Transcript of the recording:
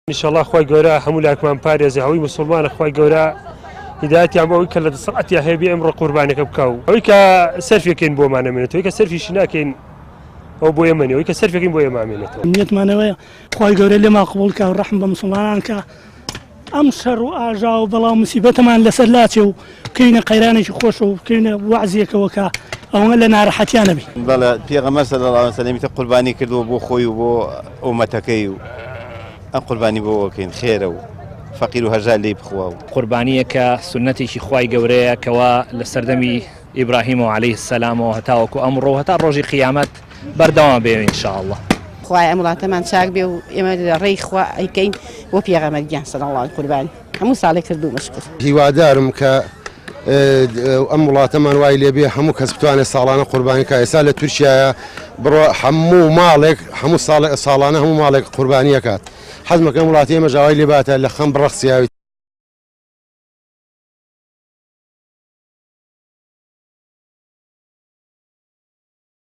إن شاء الله خوي جورا حمولك من باريس هوي مسلمان خوي جورا هدايتي عم ويك اللي صرعتي هي بأمر قربانك بكاو ويك سيرفي كين بو معنا منته ويك سيرفي شناكين أو بو يمني ويك سيرفي كين بو يمني منته نيت معنوية خوي جورا اللي ما قبولك والرحمة بمسلمانك أمسر وآجا وبلا مصيبة ما لسلاتي وكين قيراني خوش وكين وعزيك وكا أو لنا راحتي أنا بي بلا پیغمبر صلی الله علیه و سلم ته قربانی کردو بو خوی و بو امتکی ام قربانی بو کین خیر و فقیر و هجال لی بخوا قربانیه که سنتی شی خوای گوره کوا لسردمی ابراهیم علیه السلام و هتا وکو امر و هتا روزی قیامت بردوام به ان شاء الله خوای امولات من شاق بي وإما ريخ خوا أيكين وبيغمر جان صلى الله عليه قربان همو صالح كردو مشكور هیوادارم کە ئەم وڵاتەمان وای لێبێ هەموو کەس بتوانێت ساڵانە قوربانیکە ئێستا لە تورکیایە بڕۆ هەموو ماڵێک هەموو ساڵانە هەموو ماڵێک قوربانیەکات حەزمەکەم وڵاتی ئێمە ژاوای لێباتە لە خەم بڕەخسیاوی